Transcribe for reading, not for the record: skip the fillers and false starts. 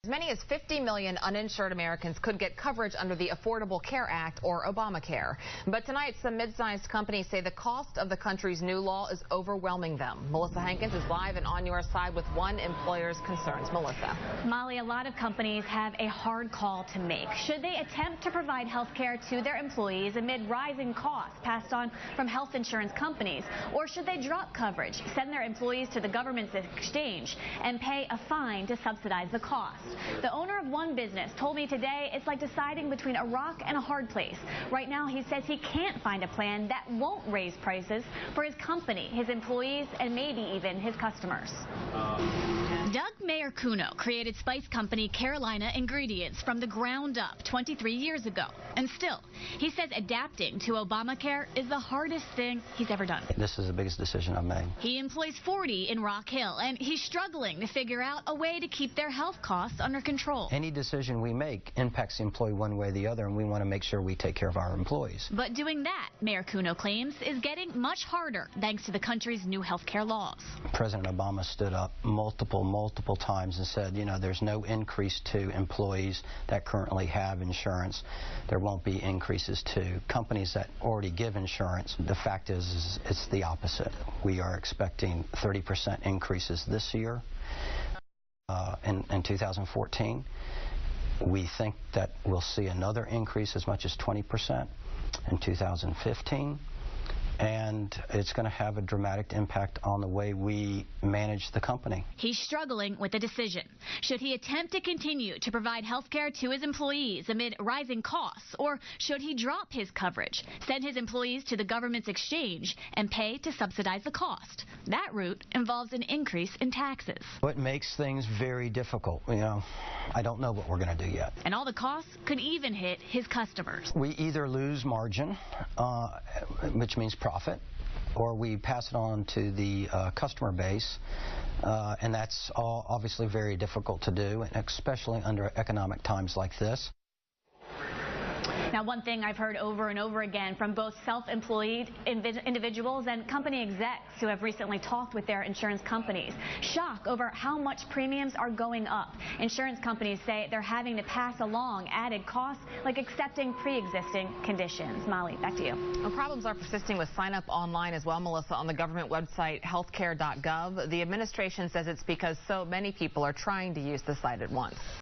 As many as 50 million uninsured Americans could get coverage under the Affordable Care Act, or ObamaCare. But tonight, some mid-sized companies say the cost of the country's new law is overwhelming them. Melissa Hankins is live and on your side with one employer's concerns. Melissa. Molly, a lot of companies have a hard call to make. Should they attempt to provide health care to their employees amid rising costs passed on from health insurance companies? Or should they drop coverage, send their employees to the government's exchange, and pay a fine to subsidize the cost? The owner of one business told me today it's like deciding between a rock and a hard place. Right now, he says he can't find a plan that won't raise prices for his company, his employees, and maybe even his customers. Doug Mayorkuno created spice company Carolina Ingredients from the ground up 23 years ago. And still, he says adapting to Obamacare is the hardest thing he's ever done. This is the biggest decision I've made. He employs 40 in Rock Hill, and he's struggling to figure out a way to keep their health costs under control. Any decision we make impacts the employee one way or the other, and we want to make sure we take care of our employees. But doing that, Mayorkuno claims, is getting much harder thanks to the country's new health care laws. President Obama stood up multiple times and said, you know, there's no increase to employees that currently have insurance. There won't be increases to companies that already give insurance. The fact is it's the opposite. We are expecting 30% increases this year. In 2014, we think that we'll see another increase as much as 20% in 2015. And it's going to have a dramatic impact on the way we manage the company. He's struggling with a decision. Should he attempt to continue to provide health care to his employees amid rising costs, or should he drop his coverage, send his employees to the government's exchange, and pay to subsidize the cost? That route involves an increase in taxes. It makes things very difficult. You know, I don't know what we're going to do yet. And all the costs could even hit his customers. We either lose margin, which means profit, or we pass it on to the customer base, and that's all obviously very difficult to do, and especially under economic times like this. Now, one thing I've heard over and over again from both self-employed individuals and company execs who have recently talked with their insurance companies, shock over how much premiums are going up. Insurance companies say they're having to pass along added costs like accepting pre-existing conditions. Molly, back to you. Well, problems are persisting with sign-up online as well, Melissa, on the government website healthcare.gov. The administration says it's because so many people are trying to use the site at once.